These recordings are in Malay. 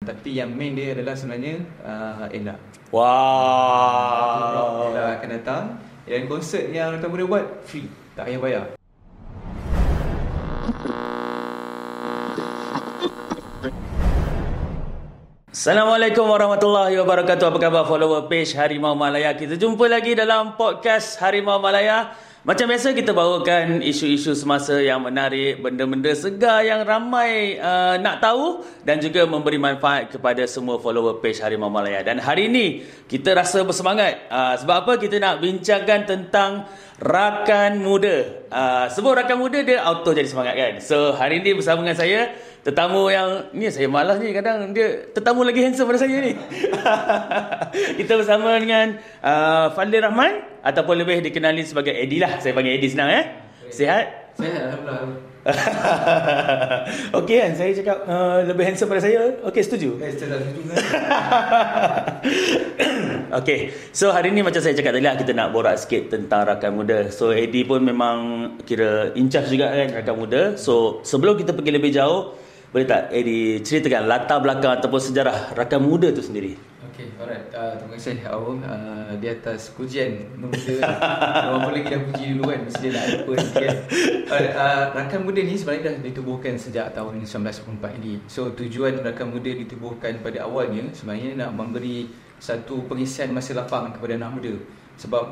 Tapi yang main dia adalah sebenarnya Ella. Wow. Ella akan datang. Dan konsert yang Rakan Muda buat free, tak payah bayar. Assalamualaikum warahmatullahi wabarakatuh. Apa khabar follower page Harimau Malaya? Kita jumpa lagi dalam podcast Harimau Malaya. Macam biasa kita bawakan isu-isu semasa yang menarik, benda-benda segar yang ramai nak tahu dan juga memberi manfaat kepada semua follower page Harimau Malaya. Dan hari ini kita rasa bersemangat. Sebab apa? Kita nak bincangkan tentang rakan muda. Sebut rakan muda dia auto jadi semangat kan. So hari ini bersama dengan saya tetamu yang ni saya malas ni, kadang dia tetamu lagi handsome pada saya ni. Kita bersama dengan Fadli Rahman ataupun lebih dikenali sebagai Eddie lah. Saya panggil Eddie senang Sihat? Saya alhamdulillah. Okey kan, saya cakap lebih handsome pada saya. Okey, setuju? Setuju. Okey, so hari ni macam saya cakap tadi lah, kita nak borak sikit tentang rakan muda. So Eddie pun memang kira in charge juga kan rakan muda. So sebelum kita pergi lebih jauh, boleh tak Eddie ceritakan latar belakang ataupun sejarah rakan muda tu sendiri? Okay, alright. Terima kasih Awang di atas pujian muda. Orang pun lagi dah puji dulu kan, mesti dia nak lupa nanti kan. Rakan muda ni sebenarnya dah ditubuhkan sejak tahun 1984 ini. So tujuan rakan muda ditubuhkan pada awalnya sebenarnya nak memberi satu pengisian masa lapang kepada anak muda. Sebab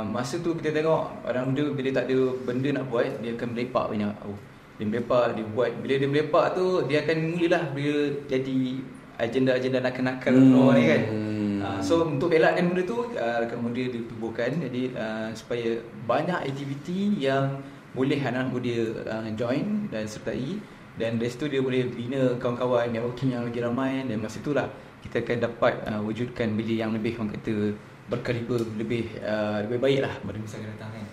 masa tu kita tengok orang muda bila tak ada benda nak buat, dia akan melepak banyak. Dia melepak, dia buat. Bila dia melepak tu, dia akan mulalah bila jadi agenda-agenda nakal-nakal ni kan. So untuk elakkan benda tu, rakan muda ditubuhkan. Jadi supaya banyak aktiviti yang boleh anak muda join dan sertai. Dan dari situ dia boleh bina kawan-kawan, networking yang lagi ramai. Dan masa itulah kita akan dapat wujudkan beli yang lebih, orang kata, berkaliber, lebih baik lah pada masa akan datang kan.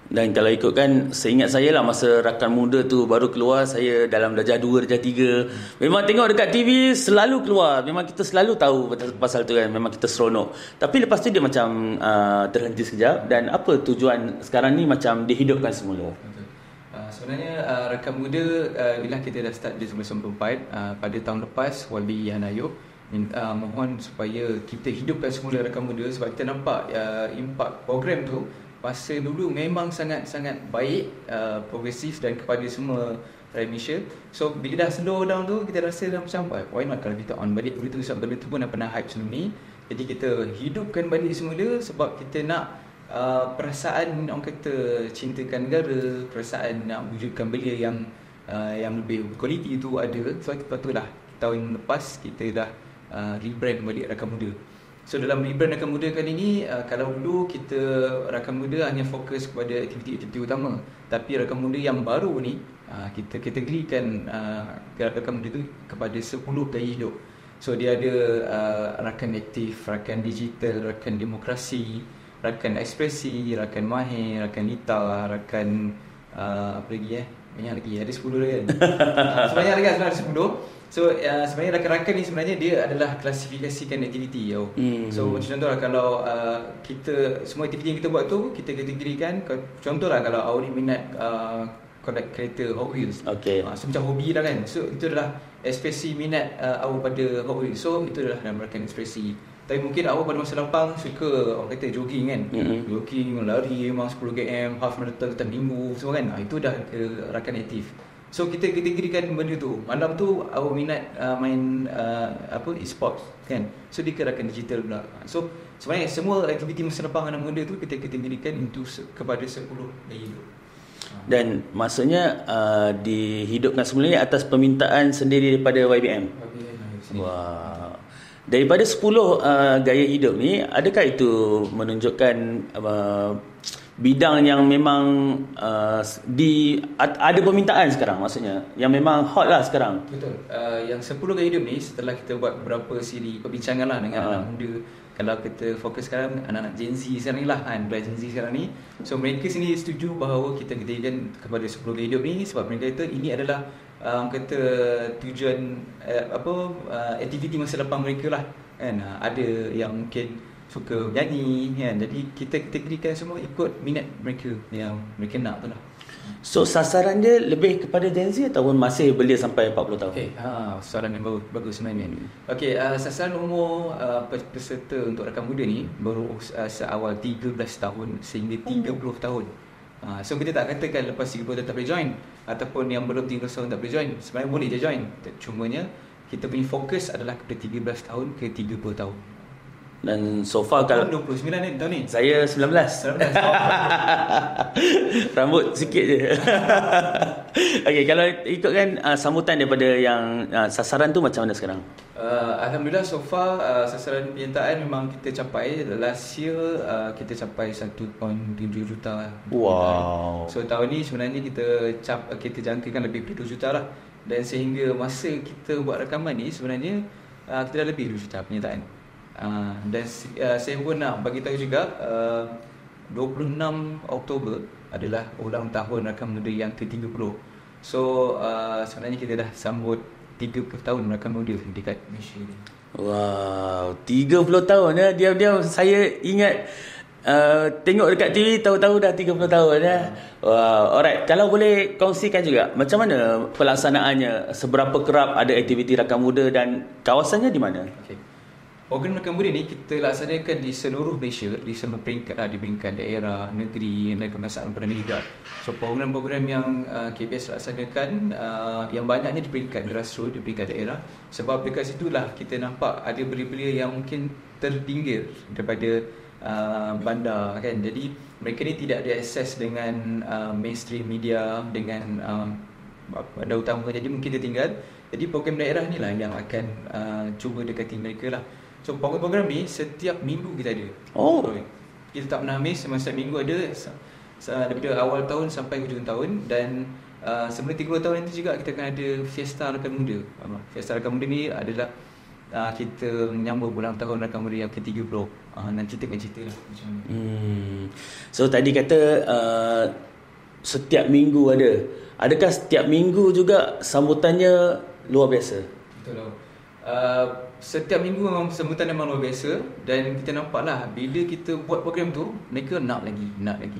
Dan kalau ikutkan, seingat saya lah masa rakan muda tu baru keluar, saya dalam darjah 2, darjah 3. Memang tengok dekat TV selalu keluar. Memang kita selalu tahu pasal tu kan. Memang kita seronok. Tapi lepas tu dia macam terhenti sekejap. Dan apa tujuan sekarang ni macam dihidupkan semula? Sebenarnya rakan muda bila kita dah start di 1994, pada tahun lepas Wali Yan Ayub mohon supaya kita hidupkan semula rakan muda. Sebab kita nampak impak program tu masa dulu memang sangat-sangat baik, progresif dan kepada semua rakyat Malaysia. So bila dah slow down tu, kita rasa dah macam why not kalau kita on balik berita tu, sebab berita pun dah pernah hype sebelum ni. Jadi kita hidupkan balik semula sebab kita nak perasaan orang kata cintakan negara, perasaan nak wujudkan belia yang lebih berkualiti itu ada. So itulah tahun lepas kita dah rebrand balik rakan muda. So dalam rebrand rakan muda kali ni, kalau dulu kita rakan muda hanya fokus kepada aktiviti-aktiviti utama, tapi rakan muda yang baru ni kita kategorikan rakan muda tu kepada 10 gaya hidup. So dia ada rakan aktif, rakan digital, rakan demokrasi, rakan ekspresi, rakan mahir, rakan lita, rakan apa lagi banyak lagi, ada 10 lagi kan. Sebanyak lagi sebenarnya ada 10. So sebenarnya rakan-rakan ni sebenarnya dia adalah klasifikasikan aktiviti. So macam contohlah kalau kita semua aktiviti yang kita buat tu kita kategorikan. Contohlah kalau awak ni minat collect kereta Hot Wheels, so macam hobi dah kan. So itu adalah ekspresi minat awak pada Hot Wheels. So itu adalah dalam rakan ekspresi. Tapi mungkin awak pada masa lapang suka orang kata jogging kan, jogging, lari memang 10 km, half marathon setiap minggu semua kan. Itu dah rakan aktif. So kita kategorikan benda tu. Malam tu awak minat main e-sports kan. So dia rakan digital pula. So sebenarnya semua aktiviti masa lapang anak muda tu kita kategorikan kepada 10 gaya hidup. Dan maksudnya dihidupkan semula ni atas permintaan sendiri daripada YBM. Wah. Daripada 10 gaya hidup ni, adakah itu menunjukkan bidang yang memang ada permintaan sekarang, maksudnya yang memang hot lah sekarang? Betul. Yang 10 gaya hidup ni setelah kita buat beberapa siri perbincangan lah dengan anak muda. Kalau kita fokus sekarang anak-anak Gen Z sekarang ni lah kan, Gen Z sekarang ni. So mereka sendiri setuju bahawa kita katakan kepada 10 gaya hidup ni sebab mereka kata ini adalah kata tujuan aktiviti masa lapang mereka lah kan. Ada yang mungkin suka menyanyi kan. Jadi kita kategorikan semua ikut minat mereka yang mereka nak tu lah. So sasaran dia lebih kepada Gen Z ataupun masih belia sampai 40 tahun? Okey, soalan yang bagus sebenarnya. Okey, sasaran umur peserta untuk rakan muda ni baru seawal 13 tahun sehingga 30 tahun. So kita tak katakan lepas 30 tahun tak boleh join, ataupun yang belum 30 tahun tak boleh join. Sebenarnya boleh je join. Cumanya kita punya fokus adalah kepada 13 tahun ke 30 tahun. Dan so far kalau 29 ni tahun ni. saya 19. Rambut sikit je. Okey, kalau ikutkan sambutan daripada yang sasaran tu macam mana sekarang? Alhamdulillah so far sasaran penyertaan memang kita capai. Last year kita capai 1.7 juta. Wow. So tahun ni sebenarnya kita jangkakan lebih dari 2 juta lah. Dan sehingga masa kita buat rakaman ni sebenarnya kita dah lebih 2 juta penyertaan. Dan saya pun nak bagi tahu juga 26 Oktober adalah ulang tahun rakam muda yang ke-30. So sebenarnya kita dah sambut 30 tahun rakam muda dekat Malaysia ni. Wow, 30 tahun ya. Diam-diam saya ingat tengok dekat TV tahu-tahu dah 30 tahun ya. Wow, alright. Kalau boleh kongsikan juga macam mana pelaksanaannya, seberapa kerap ada aktiviti rakam muda dan kawasannya di mana? Okay. Program rakam muda ni kita laksanakan di seluruh Malaysia, di semua peringkat di peringkat daerah, negeri dan kebangsaan pada negara. So program-program yang KBS laksanakan yang banyaknya di peringkat grassroots, di peringkat daerah. Sebab dekat situlah kita nampak ada belia-belia yang mungkin terpinggir daripada bandar kan. Jadi mereka ni tidak ada akses dengan mainstream media, dengan bandar utama, jadi mungkin dia tinggal. Jadi program daerah ni lah yang akan cuba dekati mereka lah. So program-program ni setiap minggu kita ada. Oh. Kita tak pernah miss, setiap minggu ada daripada awal tahun sampai hujung tahun. Dan sebelum 30 tahun nanti juga kita akan ada Fiesta Rakan Muda. Fiesta Rakan Muda ni adalah kita menyambut ulang tahun Rakan Muda yang ke-30. Nanti kita akan cerita lah macam mana. So tadi kata setiap minggu ada. Adakah setiap minggu juga sambutannya luar biasa? Betul lah. Setiap minggu memang sambutan memang luar biasa. Dan kita nampaklah bila kita buat program tu, mereka nak lagi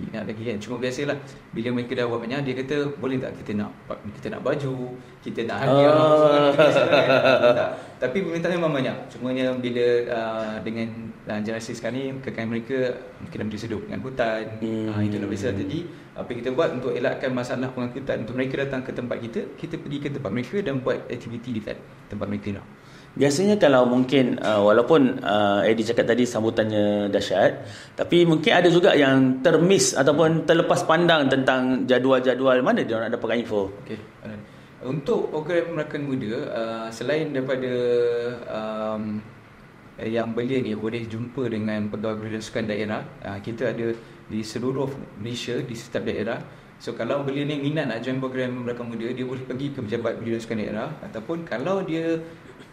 kan. Cuma biasalah bila mereka dah buat banyak, dia kata boleh tak kita nak baju, kita nak hadiah, kan? Tapi permintaan memang banyak. Cumanya bila dengan generasi sekarang ni, kekayaan mereka mungkin dah bersedup dengan hutan. Itu dah biasa. Jadi apa yang kita buat untuk elakkan masalah pengangkutan, untuk mereka datang ke tempat kita pergi ke tempat mereka dan buat aktiviti di tempat mereka lah. Biasanya kalau mungkin walaupun Eddie cakap tadi sambutannya dahsyat, tapi mungkin ada juga yang termiss ataupun terlepas pandang tentang jadual-jadual. Mana dia nak dapatkan info? Okey. Untuk program Rakan Muda, selain daripada yang belia ni boleh jumpa dengan pegawai bersukan daerah, kita ada di seluruh Malaysia, di setiap daerah. So kalau belia ni minat nak join program Rakan Muda, dia boleh pergi ke pejabat bersukan daerah. Ataupun kalau dia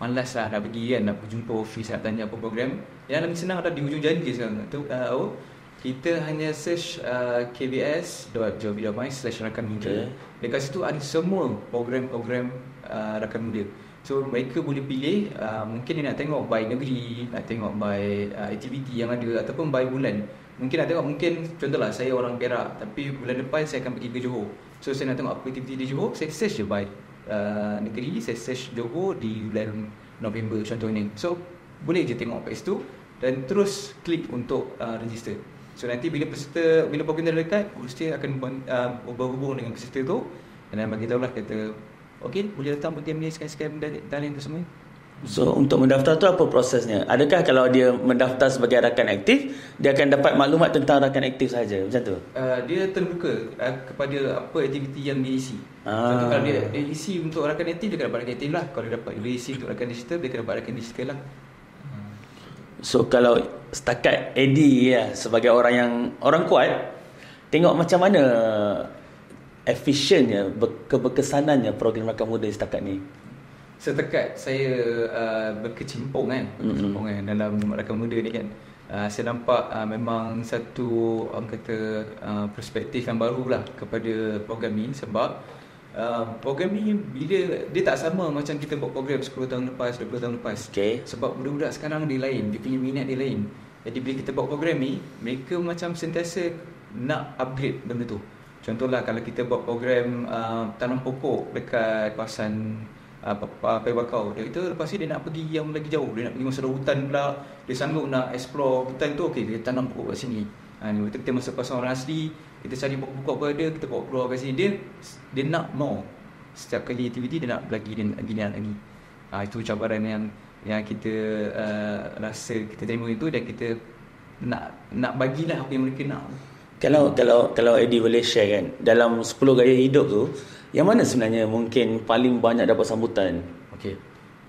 malas lah nak pergi kan, nak jumpa office, nak tanya apa program, yang lebih senang ada di hujung jari je sekarang tu. Kita hanya search kbs.job.my/rakan muda. Dekat situ ada semua program-program Rakan Muda. So mereka boleh pilih, mungkin dia nak tengok by negeri, nak tengok by aktiviti yang ada, ataupun by bulan. Mungkin nak tengok, mungkin contohlah saya orang Perak, tapi bulan depan saya akan pergi ke Johor. So saya nak tengok apa aktiviti di Johor, saya search je by negeri, saya search Johor di bulan November contohnya. So boleh je tengok kat situ dan terus klik untuk register. So nanti bila program dah dekat, host akan berhubung dengan peserta tu dan bagi tahulah, kata okey boleh datang program ni sekian-sekian dan yang tu semua. So untuk mendaftar tu apa prosesnya? Adakah kalau dia mendaftar sebagai rakan aktif, dia akan dapat maklumat tentang rakan aktif saja macam tu? Dia terbuka kepada apa aktiviti yang dia isi. Contoh kalau dia isi untuk rakan aktif, dia akan dapat rakan aktif lah. Kalau dia isi untuk rakan digital, dia akan dapat rakan digital lah. So kalau setakat Eddie sebagai orang kuat, tengok macam mana efisiennya, keberkesanannya program Rakan Muda setakat ni. Setakat saya berkecimpung dalam Rakan Muda ni kan, saya nampak memang satu perspektif yang baru lah kepada program ni. Sebab program ni bila dia tak sama macam kita buat program 10 tahun lepas, 20 tahun lepas. Sebab budak-budak sekarang dia lain, dia punya minat dia lain. Jadi bila kita buat program ni, mereka macam sentiasa nak upgrade benda tu. Contohlah kalau kita buat program tanam pokok dekat kawasan Pai Bakau, dia kata lepas ni dia nak pergi yang lagi jauh, dia nak pergi masuk hutan pula, dia sanggup nak explore hutan tu, okey dia tanam pokok kat sini. Lepas tu kita masuk kawasan orang asli, kita cari pokok-pokok apa ada, kita bawa keluar kat sini. Dia nak more. Setiap kali aktiviti dia nak lagi, dia nak lagi. Itu cabaran yang kita rasa kita terima itu, dan kita nak bagilah apa yang mereka nak. Kalau Eddie boleh share kan, dalam 10 gaya hidup tu, yang mana sebenarnya mungkin paling banyak dapat sambutan? Okey.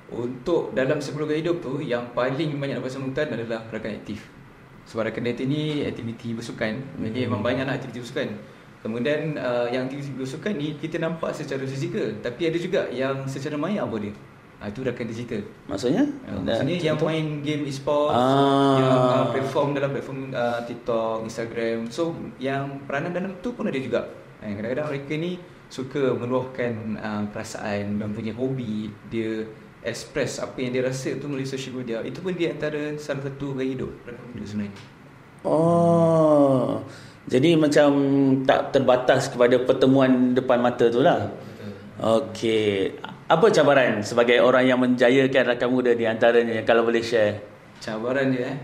Untuk dalam 10 gaya hidup tu, yang paling banyak dapat sambutan adalah rakan aktif. Sebab rakan aktif ni aktiviti bersukan. Jadi memang banyaklah aktiviti bersukan. Kemudian yang aktiviti bersukan ni kita nampak secara fizikal, tapi ada juga yang secara maya pun dia. Itu rakan digital. Maksudnya? Maksudnya yang main game e-sport, yang perform dalam platform TikTok, Instagram. So yang peranan dalam tu pun ada juga. Kadang-kadang mereka ni suka meluahkan perasaan dan punya hobi. Dia express apa yang dia rasa tu melalui social media. Itu pun dia antara salah satu gaya hidup rakan muda sebenarnya. Jadi macam tak terbatas kepada pertemuan depan mata tu lah. Okey. Apa cabaran sebagai orang yang menjayakan rakan muda di antaranya, kalau boleh share? Cabaran dia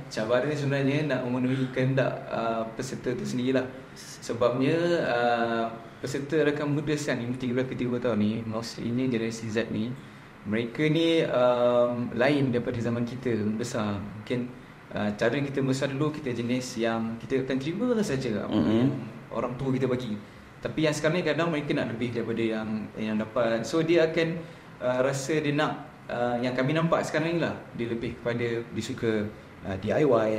sebenarnya nak memenuhi kehendak peserta tu sendirilah. Sebabnya peserta rakan muda sekarang ni 13-13 tahun ni, mostly ni generasi Z ni, mereka ni lain daripada zaman kita besar. Mungkin cara kita besar dulu, kita jenis yang kita akan terima saja apa yang orang tua kita bagi. Tapi yang sekarang ni kadang mereka nak lebih daripada yang dapat. So dia akan rasa dia nak yang kami nampak sekarang ni lah, dia lebih kepada dia suka DIY,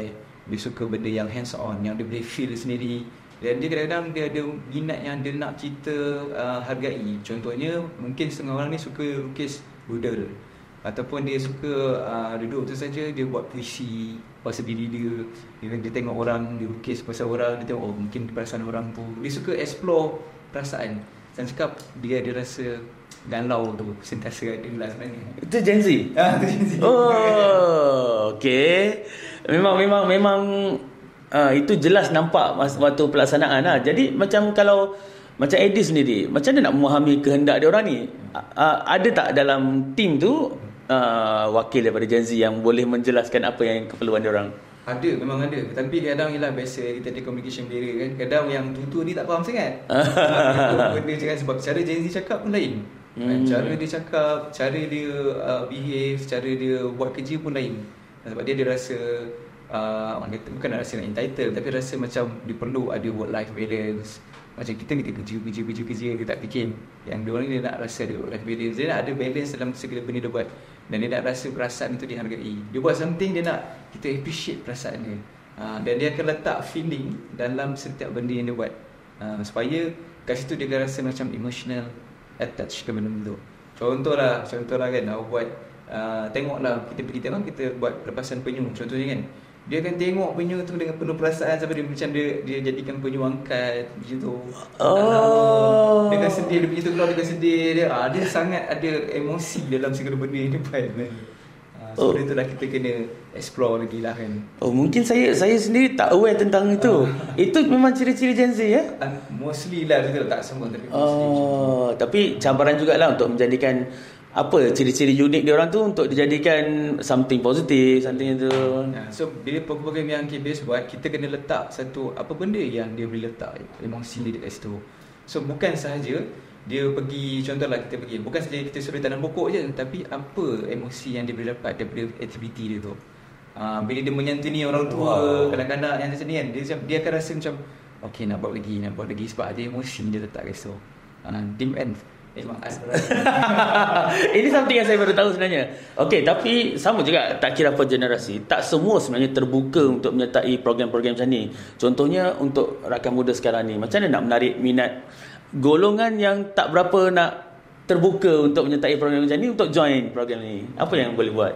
dia suka benda yang hands on, yang dia boleh feel sendiri. Dan dia kadang-kadang dia ada minat yang dia nak kita hargai. Contohnya mungkin setengah orang ni suka lukis doodle, ataupun dia suka duduk tu saja, dia buat puisi pasal diri dia tengok orang, dia lukis pasal orang, dia tengok mungkin perasaan orang tu, dia suka explore perasaan. Saya cakap dia ada rasa galau tu sentiasa ada lah sebenarnya. Itu Gen Z? Itu Gen Z. Okay. Memang itu jelas nampak waktu pelaksanaan lah. Jadi macam kalau macam Eddie sendiri, macam mana nak memahami kehendak dia orang ni? Ada tak dalam tim tu wakil daripada Gen Z yang boleh menjelaskan apa yang keperluan dia orang? Ada, memang ada. Tapi kadang ialah biasa kita ada communication barrier kan. Kadang yang tutur ni tak faham sangat. Benda cakap sebab cara Gen Z cakap pun lain. Cara dia cakap, cara dia behave, cara dia buat kerja pun lain. Sebab dia ada rasa orang kata bukan rasa nak entitled, tapi rasa macam dia perlu ada work life balance. Macam kita kerja, dia tak fikir. Yang dia orang ni dia nak rasa ada work life balance. Dia nak ada balance dalam segala benda dia buat. Dan dia nak rasa perasaan itu dihargai. Dia buat something, dia nak kita appreciate perasaan dia. Dan dia akan letak feeling dalam setiap benda yang dia buat. Supaya kat situ dia akan rasa macam emotional attach ke benda tu. Contohlah kan, nak buat tengoklah, kita pergi tengok, kita buat lepasan penyu contohnya kan. Dia akan tengok penyu tu dengan penuh perasaan sampai dia macam dia jadikan penyu angkat macam tu. Dia akan sedih, dia punya tu keluar, dia akan sedih. Dia sangat ada emosi dalam segala benda yang dia buat. So itulah kita kena explore lagi lah kan. Mungkin saya sendiri tak aware tentang itu. Itu memang ciri-ciri Gen Z ya? Mostly lah, tak semua tapi mostly. Tapi cabaran jugalah untuk menjadikan apa ciri-ciri unik dia orang tu untuk dijadikan something positif, something itu. So bila program yang KBS buat, kita kena letak satu apa benda yang dia boleh letak emosi dia dekat situ. So bukan sahaja dia pergi, contohlah kita pergi, bukan saja kita suruh tanam pokok je, tapi apa emosi yang dia boleh dapat daripada aktiviti dia tu. Bila dia menyantuni orang tua, kanak-kanak yang macam ni kan, dia akan rasa macam okay, nak buat lagi sebab ada emosi dia letak kat situ. Team N memang ini something yang saya baru tahu sebenarnya. Okey, tapi sama juga, tak kira apa generasi, tak semua sebenarnya terbuka untuk menyertai program-program macam ni. Contohnya untuk rakan muda sekarang ni, macam mana nak menarik minat golongan yang tak berapa nak terbuka untuk menyertai program macam ni untuk join program ni? Apa yang boleh buat?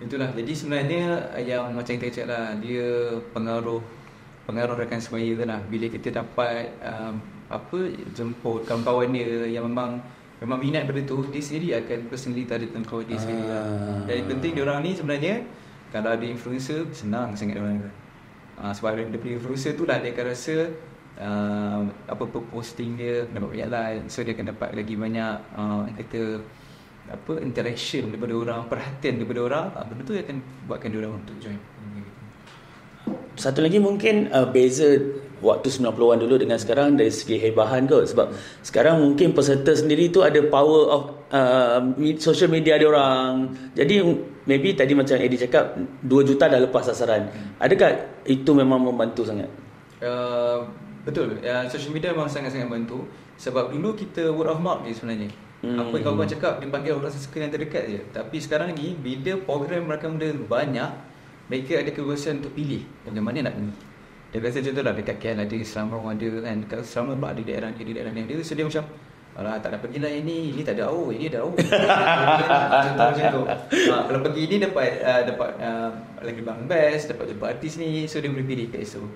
Itulah, jadi sebenarnya yang macam kita cakap lah, dia pengaruh rakan semaya tu lah. Bila kita dapat jemput kawan-kawan dia yang memang minat pada tu, dia sendiri akan personally tarik tentang kawan dia sendiri lah. Dan yang penting diorang ni sebenarnya, kalau ada influencer, senang sangat diorang. Sebab daripada influencer tu lah dia akan rasa apa-apa posting dia dapat banyak like, so dia akan dapat lagi banyak interaction daripada orang, perhatian daripada orang. Benda tu akan buatkan dia orang untuk join. Satu lagi mungkin beza waktu 90-an dulu dengan sekarang dari segi hebahan kot. Sebab sekarang mungkin peserta sendiri tu ada power of social media dia orang. Jadi maybe tadi macam Eddie cakap 2 juta dah lepas sasaran. Adakah itu memang membantu sangat? Betul. Social media memang sangat-sangat bantu. Sebab dulu kita word of mouth ni sebenarnya. Apa yang kawan-kawan cakap, dia panggil orang sesuka yang terdekat je. Tapi sekarang ni bila program rakam muda banyak, mereka ada kebebasan untuk pilih bagaimana nak pergi. Dia biasa contohlah dekat KL ada, Selangor ada kan, dekat Selangor ada daerah ni, ada daerah ni. Dia sedia macam, alah tak nak pergi lah ini dah jauh, ini dah jauh. Macam tu. Kalau pergi ini dapat lagi bang best, dapat jumpa artis ni, so dia boleh pilih kat situ.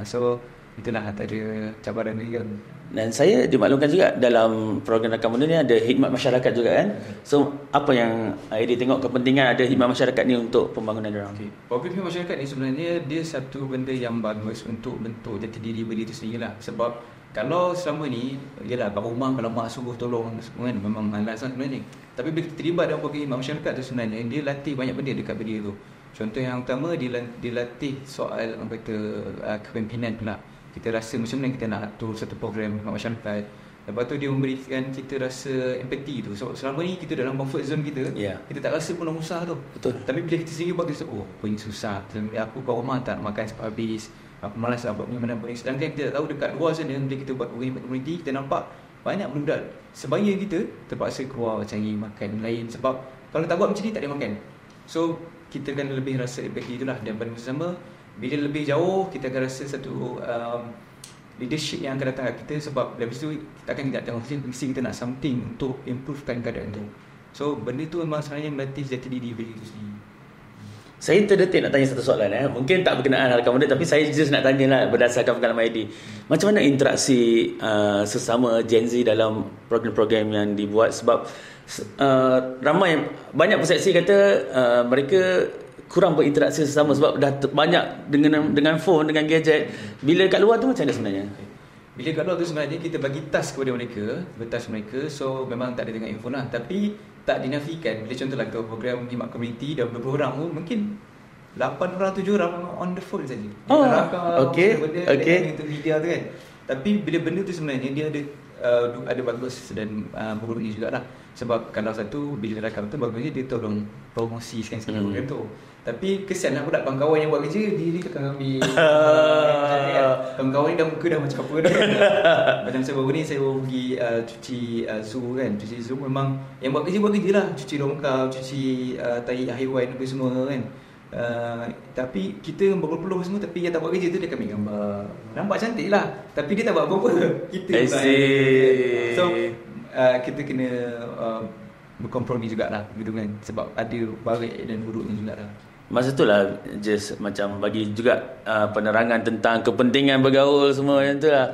So itulah antara cabaran dia. Dan saya dimaklumkan juga dalam program rakam muda ni ada khidmat masyarakat juga kan. So apa yang Eddie tengok kepentingan ada khidmat masyarakat ni untuk pembangunan diorang? Program khidmat masyarakat ni sebenarnya dia satu benda yang bagus untuk bentuk jati diri berdiri tu sendiri lah. Sebab kalau selama ni, yelah kat rumah kalau mak suruh tolong kan, memang malas lah sebenarnya. Tapi bila kita terlibat dalam program khidmat masyarakat tu sebenarnya, dia latih banyak benda dekat berdiri tu. Contoh yang utama, dia latih soal kepimpinan pula. Kita rasa macam mana kita nak atur satu program masyarakat. Lepas tu dia memberikan kita rasa empathy tu. So selama ni kita dalam comfort zone kita, kita tak rasa pun susah tu. Betul. Tapi bila kita sendiri buat, kita rasa, apa ini susah. Aku kat rumah tak nak makan sampai habis. Aku malas lah buat mana pun. Sedangkan kita tak tahu dekat luar sana, bila kita buat program community, kita nampak banyak budak sebaya kita terpaksa keluar cari makan lain. Sebab kalau tak buat macam ni tak ada makan. So kita kan lebih rasa empathy itulah. Dan pada masa sama, bila lebih jauh, kita akan rasa satu leadership yang akan datang kat kita. Sebab dari situ kita akan tidak tengok mesti kita nak something untuk improvekan keadaan tu. So benda tu memang sebenarnya melatih jati diri itu sendiri. Saya terdetik nak tanya satu soalan mungkin tak berkenaan rakam muda, tapi saya just nak tanya lah berdasarkan pengalaman Eddie. Macam mana interaksi sesama Gen Z dalam program-program yang dibuat? Sebab banyak persepsi kata mereka kurang berinteraksi sesama sebab dah banyak dengan phone, dengan gadget. Bila kat luar tu macam mana sebenarnya? Bila kat luar tu sebenarnya kita bagi task kepada mereka, so memang tak ada dengan info lah. Tapi tak dinafikan, bila contohlah ke program khidmat community dah beberapa orang tu, mungkin 8 orang 7 orang on the phone saja. Okay. Itu media tu kan. Tapi bila benda tu sebenarnya dia ada bagus dan buruknya jugalah. Sebab kalau satu bila rakam tu bagusnya dia tolong promosikan program tu. Tapi kesian lah budak kawan-kawan yang buat kerja, dia akan ambil kawan-kawan ni dah muka dah macam apa dah kan. Macam saya baru ni, saya baru pergi cuci zoo kan. Cuci zoo memang yang buat kerja lah. Cuci longkang, cuci tai haiwan apa semua kan. Tapi kita berpeluh semua, tapi yang tak buat kerja tu dia akan ambil gambar. Nampak cantik lah, tapi dia tak buat apa-apa. Kita so kita kena berkompromi jugalah gitu kan. Sebab ada baik dan buruknya jugalah. Masa tu lah just macam bagi juga penerangan tentang kepentingan bergaul semua yang tu lah.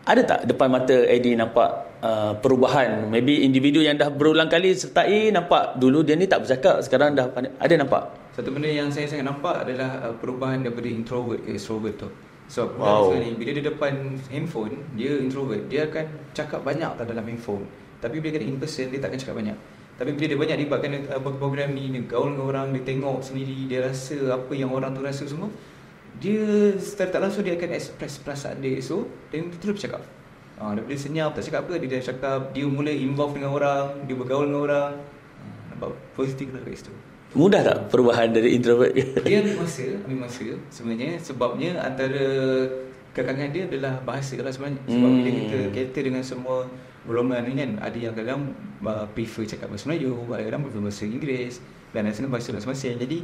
Ada tak depan mata Eddie nampak perubahan? Maybe individu yang dah berulang kali sertai nampak dulu dia ni tak bercakap, sekarang dah pandai. Ada nampak? Satu benda yang saya sangat nampak adalah perubahan daripada introvert ke extrovert tu. So ni, bila dia depan handphone, dia introvert, dia akan cakap banyak dalam handphone. Tapi bila dia in person, dia tak akan cakap banyak. Tapi bila dia banyak libatkan program ni, dia gaul dengan orang, dia tengok sendiri, dia rasa apa yang orang tu rasa semua, dia secara tak langsung dia akan express perasaan dia. So dia terus bercakap. Daripada senyap, tak cakap apa, dia dah cakap, dia mula involve dengan orang, dia bergaul dengan orang. Nampak positif lah kat situ. Mudah tak perubahan dari introvert? Dia ambil masa sebenarnya. Sebabnya antara kekangan dia adalah bahasa lah sebenarnya. Sebab bila kita cater dengan semua golongan ni kan, ada yang kadang prefer cakap bahasa Melayu, ada kadang prefer bahasa Inggeris, dan ada bahasa masing-masing. Jadi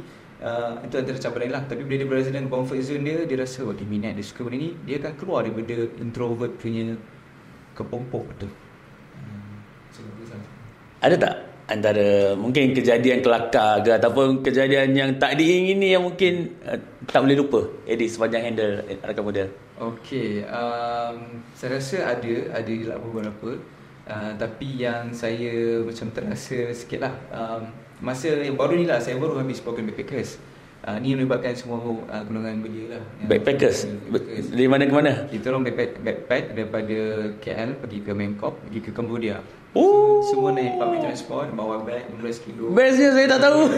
itu antara cabaran lah. Tapi bila dia berada dalam comfort zone dia rasa dia minat, dia suka benda ni, dia akan keluar daripada introvert punya kepompong tu. Ada tak antara mungkin kejadian kelakar ke ataupun kejadian yang tak diingini yang mungkin tak boleh lupa Eddie sepanjang handle rakam muda? Okey, saya rasa ada beberapa, tapi yang saya macam terasa sikit lah, masa yang baru ni lah, saya baru habis program Backpackers. Ni melibatkan semua golongan belia lah. Backpackers? Dari mana ke mana? Kita orang backpack daripada KL pergi ke Bangkok, pergi ke Cambodia. Oh. Semua naik public transport, bawa beg 15 kilo. Bestnya saya tak tahu.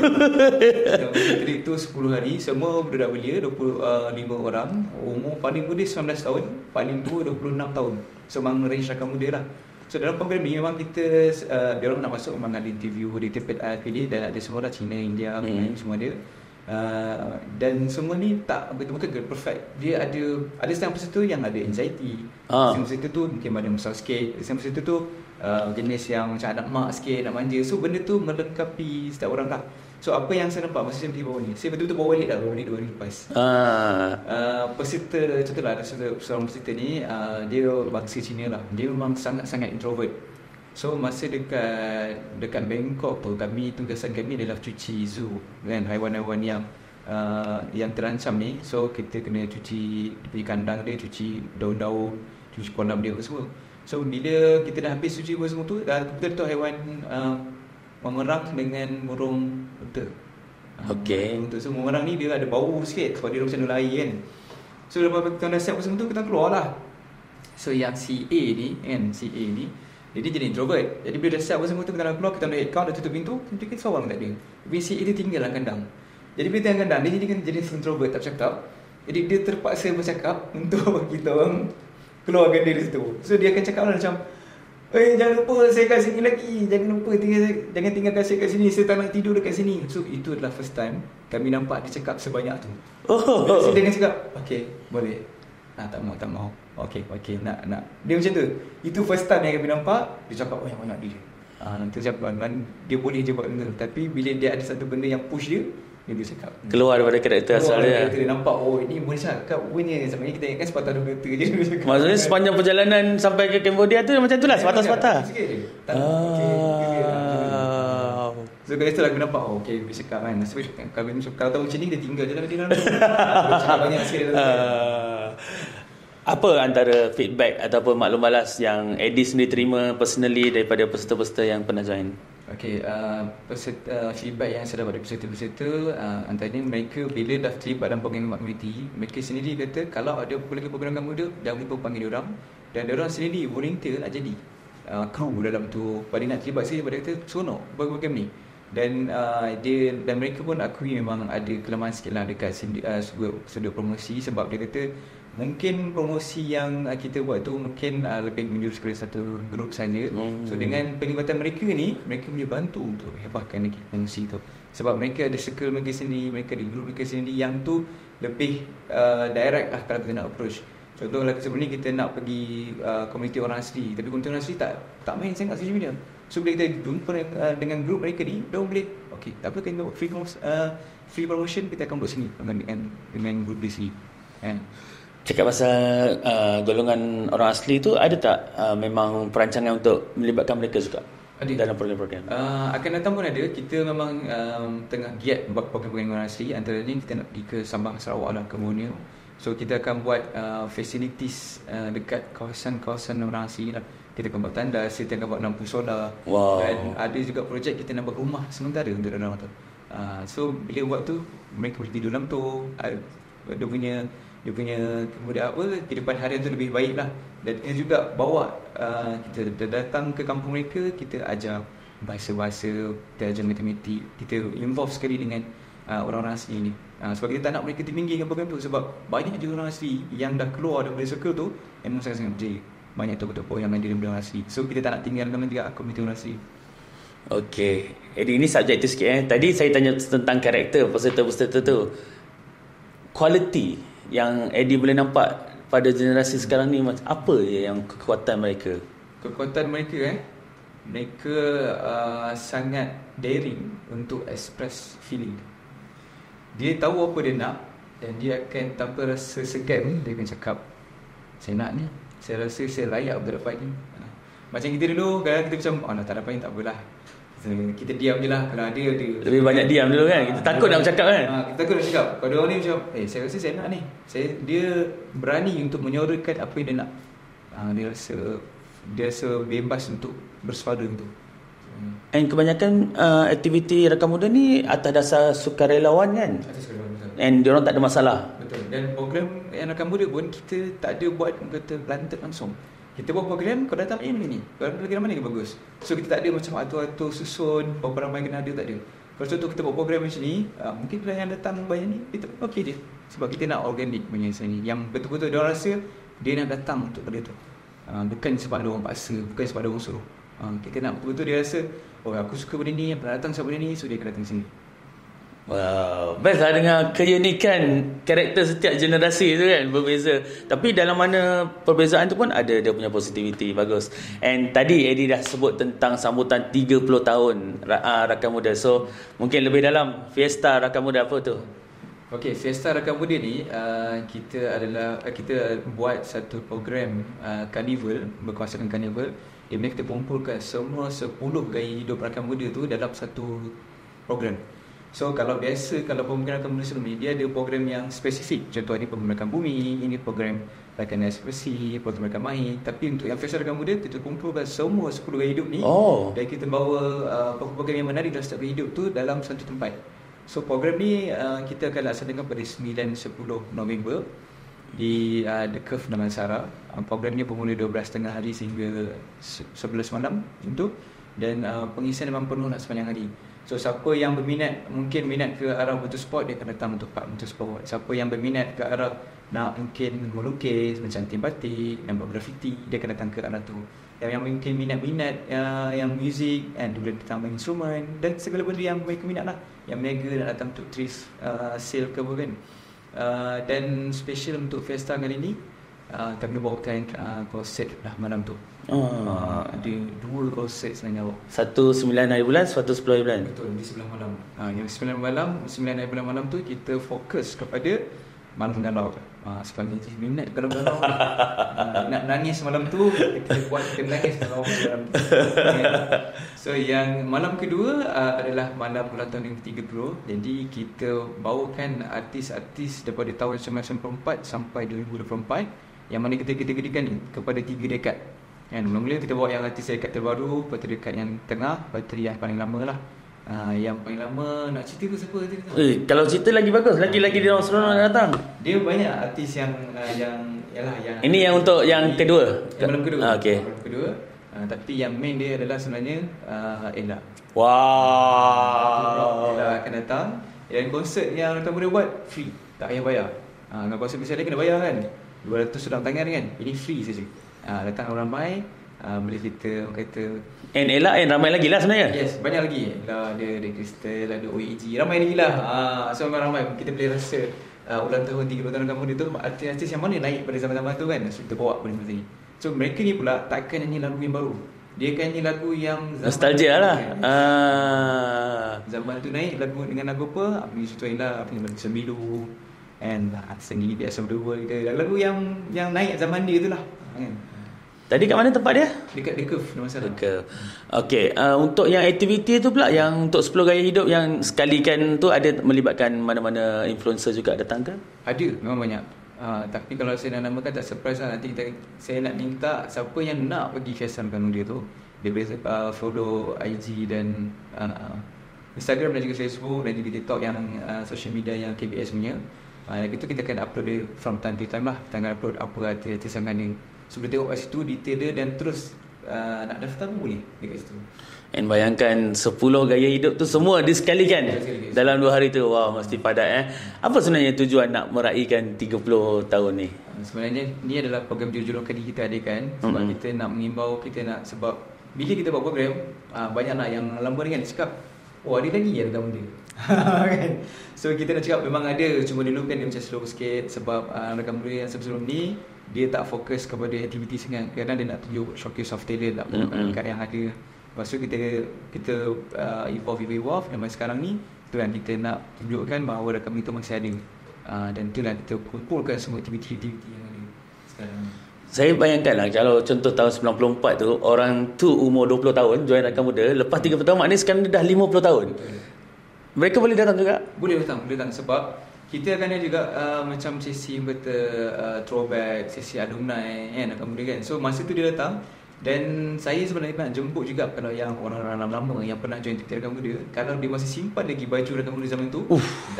Trip tu 10 hari, semua budak belia, 25 orang. Umur paling muda 19 tahun, paling tua 26 tahun. So memang range rakam muda lah. So dalam program ni memang kita dia orang nak masuk memang ada interview, dia pilih dan ada semua dah Cina, India, semua ada. Dan semua ni tak betul-betul girl perfect. Dia ada setengah peserta yang ada anxiety. Setengah peserta tu mungkin ada masalah sikit. Setengah peserta tu jenis yang macam anak mak sikit, nak manja. So benda tu melengkapi setiap orang lah. So apa yang saya nampak masa saya pergi bawah ni, saya betul-betul bawa balik 2 hari lepas. Peserta, contohlah ada seorang peserta ni, dia bangsa Cina lah. Dia memang sangat-sangat introvert. So masa dekat Bangkok tu, tugasan kami adalah cuci zoo kan, haiwan-haiwan yang terancam ni. So kita kena cuci di kandang dia, cuci daun-daun, cuci kolam dia semua. So bila kita dah habis cuci semua tu, kita tu haiwan memerang dengan burung unta. Untuk semua orang ni dia ada bau sikit sebab dia macam air kan. So lepas kita dah siap semua tu, kita keluar lah. So yang si A ni kan, dia jadi introvert. Jadi bila dah siap semua tu, kita nak keluar, kita nak head count, dah tutup pintu, kita seorang tak ada. Tapi si A dia tinggal dalam kandang. Jadi bila tinggal kandang, dia jadi introvert, tak cakap. Jadi dia terpaksa bercakap untuk kita orang keluarkan dia dari situ. So dia akan cakap lah macam, jangan lupa saya kat sini lagi, jangan lupa jangan tinggalkan saya kat sini, saya tak nak tidur dekat sini. So itu adalah first time kami nampak dia cakap sebanyak tu. Dia akan cakap, okay boleh, tak mau. Okay, nak. Dia macam tu. Itu first time yang kami nampak dia cakap banyak dia. Nanti cakap dia boleh je buat benda. Tapi bila dia ada satu benda yang push dia cakap keluar daripada karakter asal dia. Dia nampak ini boleh cakap punya. Sampai ni kita ingatkan sepatah 2 meter je dia cakap. Maksudnya sepanjang perjalanan sampai ke Cambodia tu macam itulah, sepatah-sepatah. So kalau itu lah aku nampak okay, dia cakap kan. Kalau tahu macam ni dia tinggal je lah dia cakap banyak sikit. Apa antara feedback ataupun maklum balas yang Eddie sendiri terima personally daripada peserta-peserta yang pernah join? Okay, feedback yang saya dapat dari peserta-peserta, antaranya mereka bila dah terlibat dalam program community, mereka sendiri kata kalau ada program muda, jangan lupa panggil diorang. Dan diorang sendiri volunteer nak jadi kru dalam tu. Pada nak terlibat sini, pada kata seronok program ni. Dan mereka pun akui memang ada kelemahan sikit lah dekat sudut promosi. Sebab dia kata mungkin promosi yang kita buat tu mungkin lebih menjurus kepada satu grup saja. So dengan penglibatan mereka ni, mereka boleh bantu untuk hebahkan lagi promosi tu. Sebab mereka ada circle mereka sendiri, mereka ada grup mereka sendiri yang tu lebih direct lah kalau kita nak approach. Contohlah sebelum ni kita nak pergi komuniti orang asli, tapi komuniti orang asli tak main sangat social media. So bila kita jumpa dengan grup mereka ni, dia boleh okay, tak apa, kita buat free promotion, kita akan buat sini dengan grup di sini. Cakap pasal golongan orang asli tu, ada tak memang perancangan untuk melibatkan mereka juga dalam program-program? Akan datang pun ada. Kita memang tengah giat buat program-program orang asli. Antaranya kita nak pergi ke Sabah, Sarawak lah, ke Borneo. So kita akan buat facilities dekat kawasan-kawasan orang asli lah. Kita akan buat tandas, kita akan buat lampu solar. Dan ada juga projek kita nak buat rumah sementara untuk orang tu. So bila buat tu, mereka boleh tidur dalam tu. Dia punya kemudian kehidupan harian tu lebih baik lah. Dan kita juga bawa kita datang ke kampung mereka, kita ajar bahasa-bahasa, kita ajar matematik, kita involve sekali dengan orang-orang asli ni. Sebab kita tak nak mereka terpinggirkan program tu. Sebab banyak je orang asli yang dah keluar daripada circle tu, memang sangat-sangat berjaya. Banyak tokoh-tokoh yang ada daripada orang asli. So kita tak nak tinggal dalam juga komuniti orang asli. Okay, jadi ini subjektif sikit. Tadi saya tanya tentang karakter peserta-peserta tu. Quality yang Eddie boleh nampak pada generasi sekarang ni, apa yang kekuatan mereka? Kekuatan mereka mereka sangat daring untuk express feeling. Dia tahu apa dia nak dan dia akan tanpa rasa segan, dia akan cakap, saya nak ni, saya rasa saya layak untuk dapat ni. Macam kita dulu, kadang kita macam tak dapat ni, tak apalah, kita diam je lah. Kalau ada lebih banyak diam dulu kan. Kita takut nak bercakap kan. Kita takut nak cakap. Kalau orang ni macam saya rasa saya nak ni, dia berani untuk menyuarakan apa yang dia nak. Dia rasa bebas untuk bersuara tu. And kebanyakan aktiviti rakan muda ni atas dasar sukarelawan kan. Atas sukarelawan, betul. And diorang tak ada masalah. Betul. Dan program yang rakan muda pun kita tak ada buat kata planted langsung. Kita buat program, kau datang ni. Kau datang lagi mana yang bagus. So kita tak ada macam atur-atur susun, berapa ramai kena ada, tak ada. Kalau contoh kita buat program macam ni, mungkin yang datang banyak ni, kita okey je. Sebab kita nak organik punya ni. Yang betul-betul diorang rasa dia nak datang untuk benda tu. Bukan sebab ada orang paksa, bukan sebab ada orang suruh. Kita nak betul-betul dia rasa, oh aku suka benda ni, pernah datang sebab benda ni, so dia akan datang sini. Wow, best lah dengan keunikan karakter setiap generasi tu kan, berbeza. Tapi dalam mana perbezaan tu pun ada dia punya positivity, bagus. And tadi Eddie dah sebut tentang sambutan 30 tahun Rakan Muda. So mungkin lebih dalam, Fiesta Rakan Muda apa tu? Okey, Fiesta Rakan Muda ni kita buat satu program carnival, berkuasaan carnival, di mana kita kumpulkan semua 10 gaya hidup rakan muda tu dalam satu program. So kalau pembentukan rakan muda sebelum ni, dia ada program yang spesifik. Contoh ni pembentukan bumi, ini program rakan ekspresi, program rakan main. Tapi untuk yang Fiesta Rakan Muda, kita kumpulkan semua 10 gaya hidup ni. Dan kita bawa program yang menarik dalam setiap gaya hidup tu dalam satu tempat. So program ni kita akan laksanakan pada 9-10 November di The Curve Damansara. Program ni bermula 12.30 hari sehingga 11 malam macam tu. Dan pengisian memang penuh nak sepanjang hari. So siapa yang berminat, mungkin minat ke arah motorsport, dia akan datang untuk part motorsport. Siapa yang berminat ke arah nak mungkin melukis, mencantik batik, dan buat graffiti, dia akan datang ke arah tu. Yang mungkin minat yang muzik, and dia boleh datang main instrumen dan segala benda yang mereka minat lah. Yang mega nak datang untuk tris sale ke apa kan. Dan special untuk Fiesta kali ni, kita kena bawakan konsert lah malam tu. Ada 2 konsert sebenarnya. Satu 9 hari bulan, satu 10 hari bulan. Betul, di 9 malam. Yang 9 hari bulan malam tu kita fokus kepada malam galau. Sebab ni minat galau-galau. Nak nangis malam tu, kita nangis malam tu. So yang malam kedua adalah malam ulang tahun yang ke-30. Jadi kita bawakan artis-artis daripada tahun 1994 sampai 2024, yang mana kita kategorikan kepada 3 dekad. Mula-mula kita bawa yang artis dekad terbaru, lepas tu dekad yang tengah, lepas tu yang paling lama lah. Yang paling lama nak cerita ke siapa? Kalau cerita lagi bagus, lagi-lagi dia orang seronok datang. Dia banyak artis yang ini yang untuk yang kedua. Yang malam kedua. Okey. Malam kedua. Tapi yang main dia adalah sebenarnya Ella. Wow. Ella akan datang. Dan konsert yang Rakan Muda buat free, tak payah bayar. Kalau konsert biasa dia kena bayar kan, 200 dalam tangan kan. Ini free saja. Datang orang ramai, boleh kita kata. And Ella and ramai lagi lah sebenarnya. Yes, banyak lagi. Ada Crystal, ada OAG, ramai lagi lah. So ramai kita boleh rasa ulang tahun 30 tahun Rakan Muda tu, artis-artis yang mana naik pada zaman-zaman tu kan. So kita bawa benda macam ni. So mereka ni pula takkan nyanyi lagu yang baru, dia akan nyanyi lagu yang nostalgia lah. Zaman tu naik lagu dengan lagu apa? Apa Yusutu Ella, apa yang Sembilu, and Sendiri Biasa Berdua kita. Lagu yang naik zaman dia tu lah kan. Tadi kat mana tempat dia? Dekat The Curve Damansara. Okey, untuk yang aktiviti tu pula, yang untuk 10 gaya hidup yang sekalikan tu, ada melibatkan mana-mana influencer juga datang ke? Ada, memang banyak. Tapi kalau saya nak namakan tak surprise lah. Nanti saya nak minta siapa yang nak pergi Fiesta Rakan Muda tu, dia boleh follow IG dan Instagram dan juga Facebook dan juga TikTok yang social media yang KBS punya. Itu kita akan upload dia from time to time lah. Kita akan upload apa artis yang mana. So boleh tengok kat situ detail dia, dan terus nak daftar pun boleh dekat situ. And bayangkan 10 gaya hidup tu semua disekalikan dalam 2 hari tu. Wow, mesti padat Apa sebenarnya tujuan nak meraihkan 30 tahun ni? Sebenarnya ni adalah program jujur-jujur kali kita adakan. Sebab kita nak mengimbau, sebab bila kita buat program, banyak nak yang lama ni kan cakap, ada lagi ya Rakan Muda. Kan? So kita nak cakap memang ada, cuma dulu kan dia macam slow sikit. Sebab Rakan Muda yang sebelum ni, dia tak fokus kepada aktiviti sangat. Kadang dia nak tunjuk showcase of talent, tak kat yang ada. Lepas tu kita evolve dan sekarang ni tu kan kita nak tunjukkan bahawa Rakan Muda tu masih ada. Dan itulah kita kumpulkan semua aktiviti yang ada sekarang. Saya bayangkan lah, kalau contoh tahun 94 tu, orang tu umur 20 tahun join Rakan Muda, lepas 30 tahun maknanya sekarang dia dah 50 tahun. Betul. Mereka boleh datang juga? Boleh datang sebab kita akan ada juga macam sesi throwback, sesi alumni kan, Rakan Muda kan. So masa tu dia datang, Dan saya sebenarnya nak jemput juga kalau yang orang-orang lama yang pernah join TikTok Rakam Muda, kalau dia masih simpan lagi baju Rakam Muda zaman tu,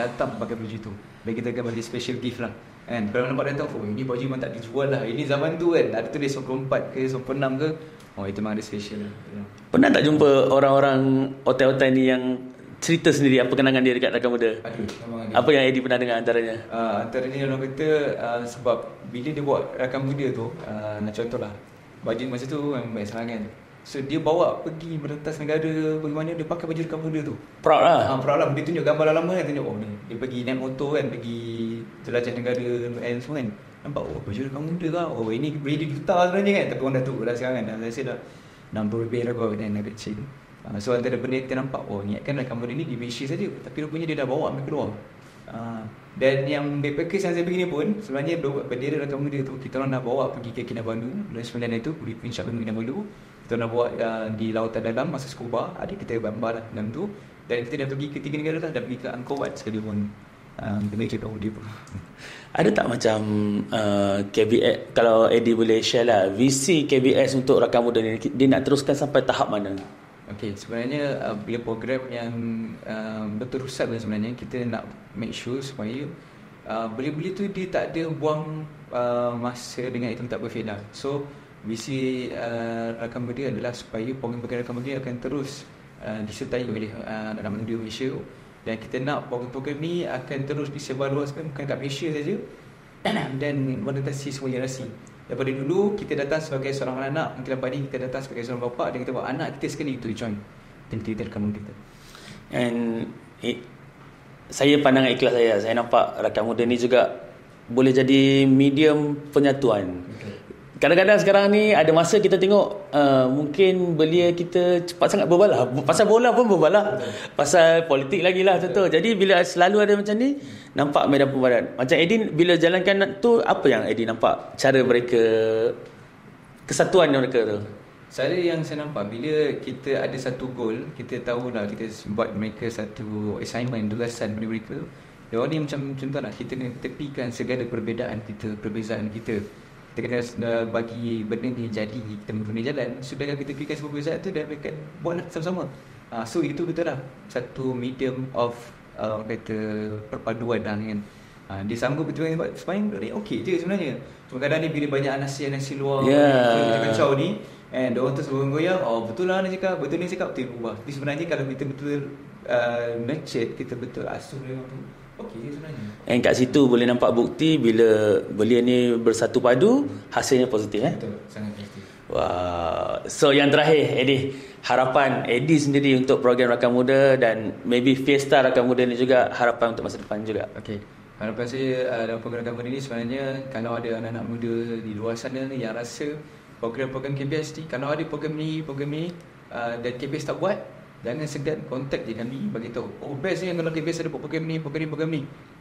datang pakai baju tu. Dan kita akan bagi special gift lah. Kan? Kalau nampak datang, oh ini baju memang tak dijual lah. Ini zaman tu kan, ada tulis 94 ke 96 ke. Oh itu memang ada special lah. Pernah tak jumpa orang-orang hotel-hotel ni yang cerita sendiri apa kenangan dia dekat Rakam Muda? Aduh, memang ada. Apa yang Eddie pernah dengar antaranya? Antaranya orang kata sebab bila dia buat Rakam Muda tu, nak contoh lah, baju masa tu memang baik sangat kan. So dia bawa pergi merentas negara, bagaimana dia pakai baju Rakam Muda tu. Proud lah. Proud lah. Dia tunjuk gambar lama kan, tunjuk ni dia pergi naik motor kan, pergi jelajah negara and semua kan. Nampak baju Rakam Muda lah. Ini beri juta sebenarnya kan. Tapi orang dah tua dah sekarang kan. Dah rasa dah 60 lebih dah kau dan nak kecil. So antara benda kita nampak, ni kan Rakam Muda ni di Malaysia saja, tapi rupanya dia dah bawa sampai keluar. Dan yang backpackers yang saya pergi ni pun sebenarnya bendera Rakam Muda tu kita orang dah bawa pergi ke Kinabalu bulan 9 itu, di Puncak Gunung Kinabalu. Kita orang dah bawa di lautan dalam masa scuba, ada kita gambar lah dalam tu. Dan kita dah pergi ke 3 negara lah, dah pergi ke Angkor Wat sekali pun. Kena cerita dia pun. Ada tak macam KBS, kalau Eddie boleh share lah, visi KBS untuk Rakam Muda ni, dia nak teruskan sampai tahap mana? Okey, sebenarnya bila program yang berterusan sebenarnya kita nak make sure supaya beli-beli tu dia tak ada buang masa dengan itu tak berfaedah. So visi Rakam Muda adalah supaya program-program Rakam Muda akan terus disertai oleh dalam media Malaysia, dan kita nak program-program ni akan terus disebarluaskan bukan kat Malaysia saja dan mengatasi semua generasi. Daripada dulu kita datang sebagai seorang anak, mungkin lepas ni kita datang sebagai seorang bapa dan kita buat anak kita sekali itu join kita Rakam kita. And saya pandangan ikhlas saya nampak Rakam Muda ni juga boleh jadi medium penyatuan. Kadang-kadang sekarang ni ada masa kita tengok mungkin belia kita cepat sangat berbalah. Pasal bola pun berbalah. Pasal politik lagi lah tentu. Jadi bila selalu ada macam ni, nampak medan perbualan. Macam Eddie bila jalankan tu, apa yang Eddie nampak cara mereka, kesatuan mereka tu? Yang saya nampak, bila kita ada satu goal, kita tahu lah kita buat mereka satu assignment, tugasan pada mereka. Dia ni macam contoh lah, kita kena tepikan segala perbezaan kita. Kita kena bagi benda ni jadi, kita guna jalan. Supaya kita fikirkan sebuah perbezaan tu dan mereka buatlah sama-sama. So itu betul lah satu medium of kata perpaduan lah kan. Dia sanggup betul buat sepanjang ni okey je sebenarnya. Cuma kadang ni bila banyak anasi luar kita kacau ni, and orang tu sebelum goyang, betul lah ni cakap, betul kita ubah. Tapi sebenarnya kalau kita betul nurture, kita betul asuh dia tu, okey sebenarnya. And kat situ boleh nampak bukti bila belia ni bersatu padu, hasilnya positif. Betul, sangat positif. Wow. So yang terakhir Eddie, harapan Eddie sendiri untuk program Rakam Muda dan maybe Fiesta Rakam Muda ni juga, harapan untuk masa depan juga. Okey, harapan saya dalam program Rakam Muda ni sebenarnya, kalau ada anak-anak muda di luar sana ni yang rasa program-program KBS ni, kalau ada program ni dan KBS tak buat, jangan segan contact je kami, bagi tahu best ni kalau KBS ada program ni,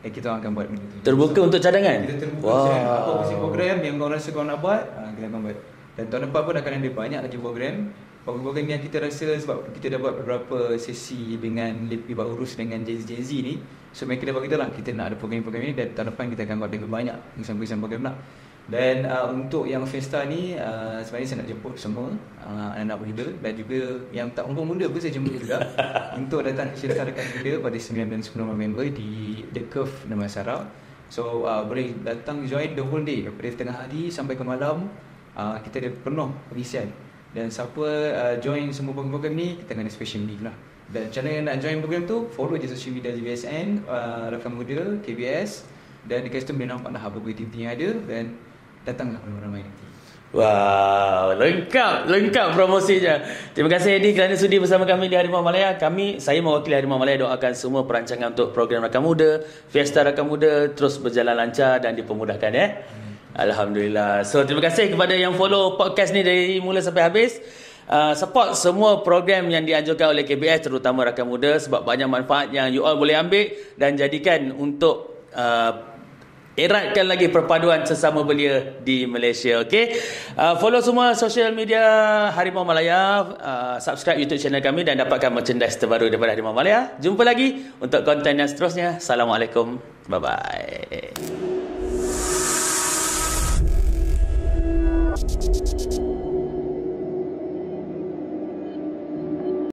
kita akan buat benda tu. Terbuka untuk cadangan. Kita terbuka cadangan. Apa mesti program yang kau rasa kau nak buat, kita akan buat. Dan tahun depan pun akan ada banyak lagi program yang kita rasa, sebab kita dah buat beberapa sesi dengan lebih urus dengan Gen Z ni. So mereka dah bagi tahu lah kita nak ada program-program ni, dan tahun depan kita akan buat lebih banyak kisah-kisah program lah. Dan untuk yang Fiesta ni, sebenarnya saya nak jemput semua anak-anak muda dan juga yang tak muda pun saya jemput juga untuk datang ke Fiesta Rakam Muda pada 9 dan 10 November di The Curve Damansara. So boleh datang join the whole day daripada tengah hari sampai ke malam. Kita ada penuh pengisian. Dan siapa join semua program-program ni, kita akan ada special gift lah. Dan cara nak join program tu, follow je social media JBSN, Rakam Muda, KBS. Dan dekat situ boleh nampak dah apa aktiviti yang ada, dan datanglah ramai-ramai nanti. Wow, lengkap promosinya. Terima kasih Eddie kerana sudi bersama kami di Harimau Malaya. Saya mewakili Harimau Malaya doakan semua perancangan untuk program Rakam Muda, Fiesta Rakam Muda terus berjalan lancar dan dipermudahkan ya. Alhamdulillah. So terima kasih kepada yang follow podcast ni dari mula sampai habis. Support semua program yang dianjurkan oleh KBS, terutama Rakam Muda, sebab banyak manfaat yang you all boleh ambil dan jadikan untuk eratkan lagi perpaduan sesama belia di Malaysia. Okay, follow semua social media Harimau Malaya, subscribe YouTube channel kami dan dapatkan merchandise terbaru daripada Harimau Malaya. Jumpa lagi untuk konten yang seterusnya. Assalamualaikum, bye bye.